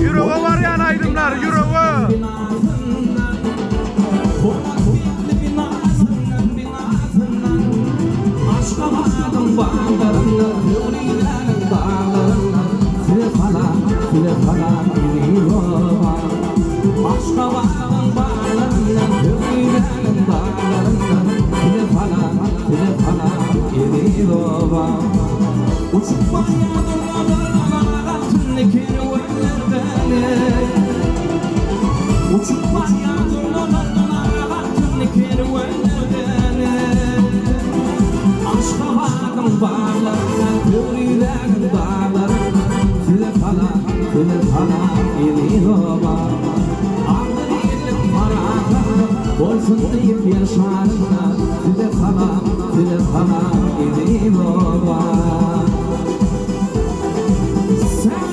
Yüreği var yani aydınlar, yüreği. Aşka vardım bağlarında, yüreğinin bağlarında, sile falan iniyor. Aşka vardım bağlarında, yüreğinin bağlarında, sile falan iniyor. Uçmaya durmadan tündeki rüveller beni. Uçmaya durmadan tündeki rüveller beni. Aşka vardım bağlarında, yüreğinin bağlarında, sile falan iniyor. Ardı değilim bana, olsun deyip yaşarında, sile falan iniyor. Sen